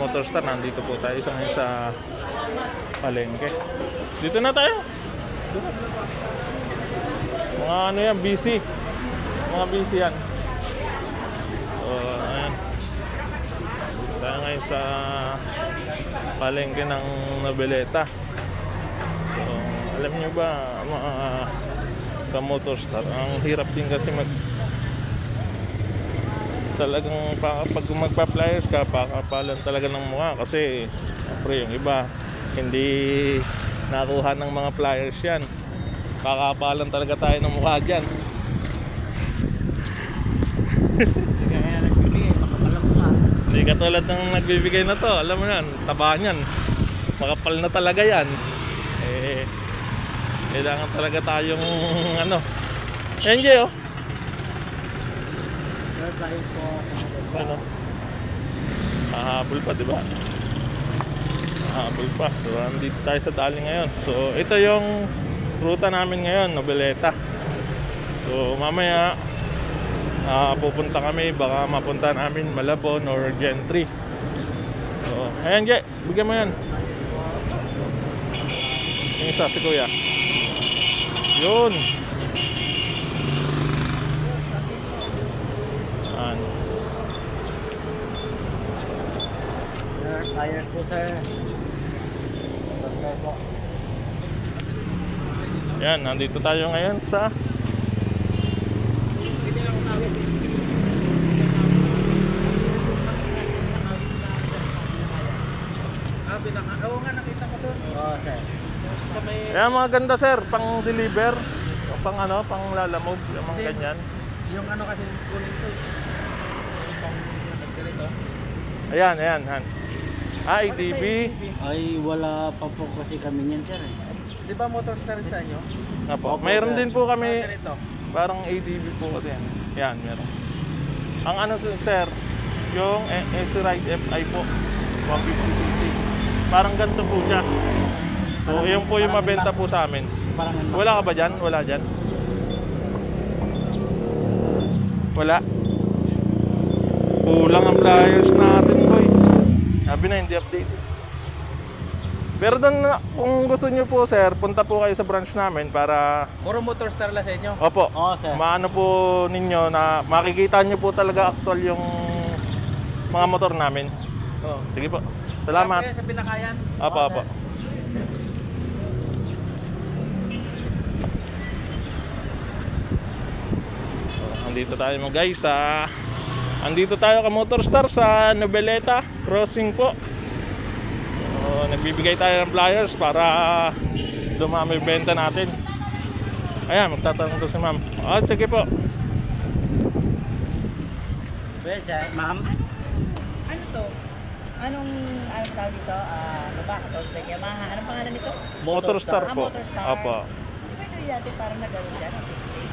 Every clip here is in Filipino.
Motorstar, nandito po tayo sa palengke. Dito na tayo. Mga ano yan, busy. Mga busy yan. So, ayan. Tayo ngayon sa palengke ng Noveleta. So, alam nyo ba, mga ka-Motorstar, ang hirap din kasi talagang pag magpa-flyers ka, pakapalan talaga ng mukha kasi siyempre yung iba hindi nakuha ng mga flyers yan, pakapalan talaga tayo ng mukha dyan. Hindi katulad ng nagbibigay na to, alam mo yan, taba yan, makapal na talaga yan. Kailangan talaga tayong ano, NJ oh. Ano? Hahabol pa, di ba? Hahabol pa. So, andito tayo sa Dali ngayon. So, ito yung ruta namin ngayon, Noveleta. So, mamaya pupunta kami, baka mapunta namin Malabon or Gentry. So, ayan, Jay, bigyan mo yan. Yung isa, si Kuya. Yun. Tires po, sir. Yan, nandito tayo ngayon sa Oo nga, nakita ko doon. Oo, sir. yan, mga ganda sir, pang deliver, pang ano, pang lalamog, yung mga ganyan. Yung ano kasi kunin ko. Ayan, ayan, han. ADB. Ay, wala pa po kasi kami niyan, sir. Di ba Motorstar sa inyo? Apo, mayroon din po kami, Ganito. parang ADB po kasi yan. Yan, meron. Ang ano sir, yung S-Ride FI po, 150cc. Parang ganito po siya. So, yun po yung mabenta po sa amin. Wala ka ba dyan? Wala dyan? Wala. Kulang ang flyers natin, boy. Sabi na, hindi updated. Pero doon, kung gusto nyo po, sir, punta po kayo sa branch namin para... Puro Motorstar lang sa inyo? Opo. Oo, sir. Maano po ninyo na makikita nyo po talaga actual yung mga motor namin. Oo. Sige po. Salamat. Sa Pinakayan? Opo, Oo, opo. So, andito tayo mga guys sa... Andito tayo ka Motorstar sa Noveleta Crossing po. So, nagbibigay tayo ng flyers para dumami benta natin. Ayan, magtatanong to si ma'am. Sige po. Well, sir, ma'am. Ano to? Anong tawag dito? Ano ba? Yamaha. Anong pangalan nito? Motorstar po. Motorstar. Opo. Di ba ito dati parang nagkaroon dyan ang display?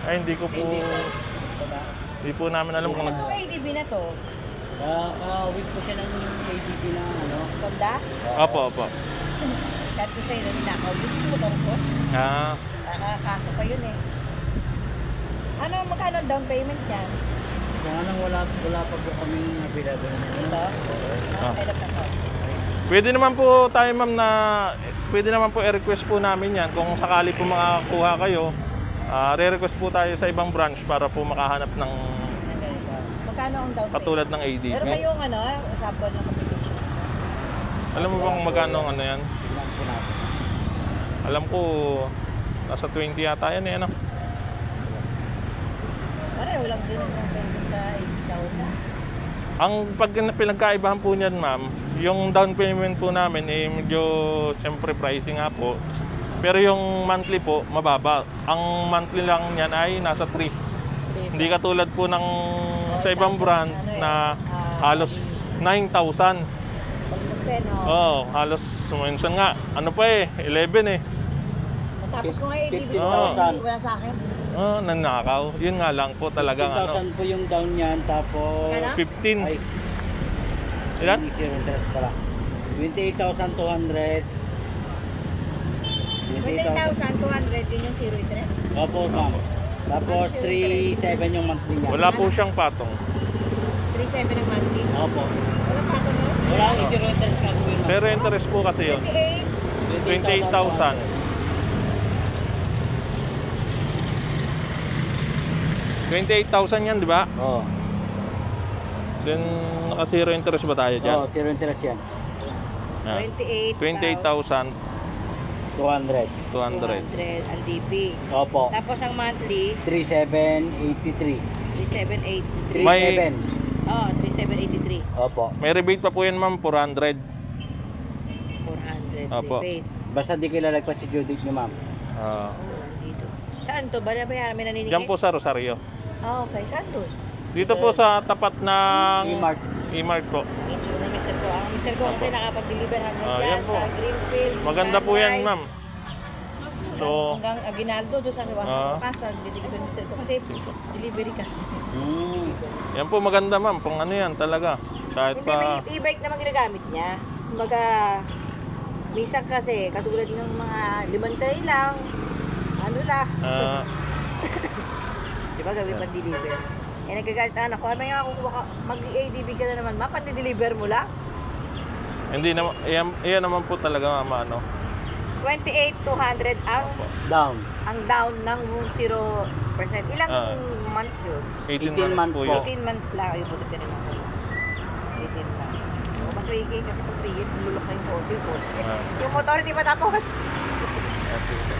Ay, hindi ko po... Diba? Hindi po namin alam kung... Ito sa ADB na to. Week po siya ng ADB na ano. Honda? Opo, opo. Kahit ko sa'yo na ninakaw. Dito mo ba ko? Ah, Kaso pa yun eh. Ano, magkano down payment niyan? Kaya nang wala pa po kami available na Ito? Kailan na to? pwede naman po tayo ma'am na... Pwede naman po i-request po namin yan. Kung sakali po makakuha kayo, re-request po tayo sa ibang branch para po makahanap ng Magkano ang down payment? katulad ng AD. Pero kayong ano, sample ng applications. Alam mo ba kung magkano ang ano yan? Tingnan po natin. Alam ko, nasa 20 yata yan eh, ano? Pareho lang din ang down payment sa Honda. Ang pinagkaibahan po niyan ma'am, yung down payment po namin eh medyo siyempre pricing nga po. Pero yung monthly po, mababa. Ang monthly lang niyan ay nasa 3. Hindi katulad po ng sa ibang brand na halos 9,000. Almost 10, oh. Oo, halos minsan nga, ano pa eh, 11 eh. Tapos kung ay ADB ko, Oo. hindi wala sa akin. Oo, nanakaw. Yun nga lang po talagang ano, 2,000 po yung down niyan, tapos... Ano? 15. Ay, Ilan? zero interest pala. 28,200. 28,200 yun yung zero interest. Opo, ma'am. Tapos 3,700 yung monthly niya. Wala po siyang patong. 3,700 ang monthly. Opo. Walang patong yun? Wala zero interest nga po yun. Zero interest po kasi yun. 28. 28,000. 28,000 yan, di ba? Oo. Then, naka-zero interest ba tayo dyan? Oo, zero interest yan. Ah, 28,200 200. 200. ang DP. Opo. Tapos ang monthly, 3783. 3783. May- 37. Oh, 3783. Opo. May rebate pa po yan, ma'am, 400. 400 Opo. rebate. Basta di kilalagpas si Judith niyo, ma'am. Ah, Oh, dito. Saan to? Bayaran may naniningil? dyan po sa Rosario. Ah, okay. Saan to? Dito po sa tapat ng E-Mart. E-Mart po. Itsura ng Mr. Ko. Ang Mr. Ko kasi nakapag-deliver hanggang Ah, dyan yan po. sa Greenfield. Maganda po yan, ma'am. So, hanggang Aguinaldo, doon sa Ah. Kasan, deliver Mr. Ko. Kasi delivery ka. yan po maganda, ma'am. Pang ano yan talaga. Kahit Hindi, may pa... e-bike naman ginagamit niya. Kumbaga, minsan kasi, katulad ng mga 5 tray lang, ano lang, ah, di ba gawin pang deliver? Eh, nagkagalit na ako, may nga kukuha ka, mag-ADB ka na naman, ma, pang-deliver mo lang. hindi naman, yan naman po talaga, ma'am, ano. 28,200 Down. ang down ng 0%. Ilang Ah. months yun? 18 months 18 months po po. yun. 18 months lang. Ayun po, tignan natin. 18 months. So, mas wiki kasi pag 3 years, nilulok na yung auto. Ah. Yung motor, di ba tapos? Ah, sige.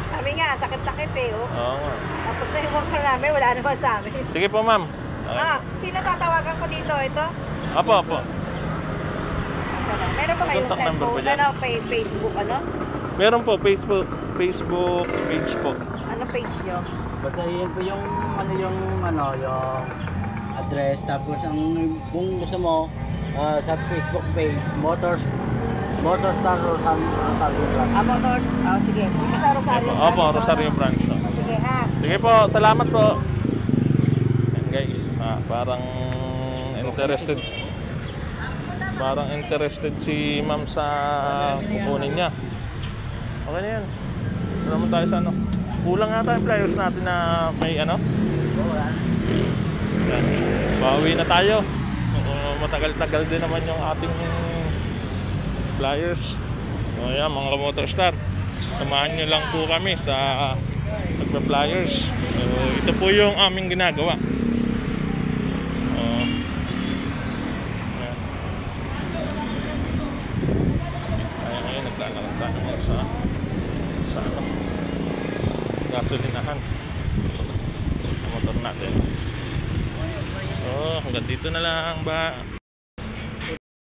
Kami nga, sakit-sakit eh. Oh. Oo nga. Tapos na yung motor namin, wala naman sa amin. Sige po, ma'am. Ah, sino tatawagan ko dito? Ito? Apo, apo. Sana. Meron ba kayong Contact number cellphone? po dyan. Ano, Facebook, ano? Meron po, Facebook page po. Ano page nyo? Basta yun po yung yung address. Tapos kung gusto mo, sa Facebook page, Motorstar Rosario Club. Motor. Oh, sige. Dito sa Rosario. Opo, Rosario branch. No? Oh, sige ha. Sige po, salamat po. Yan guys, parang interested. Parang interested si ma'am sa kukunin niya. Okay na yan. Ito naman tayo sa ano. Kulang nga tayo flyers natin na may ano. Yan. Bawi na tayo. Matagal-tagal din naman yung ating flyers. So yan mga Motorstar. Samahan nyo lang po kami sa pagpa-flyers. So, ito po yung aming ginagawa. Ngayon naglalakad tayo sa ano, gasolinahan sa motor natin. So hanggang dito na lang ba.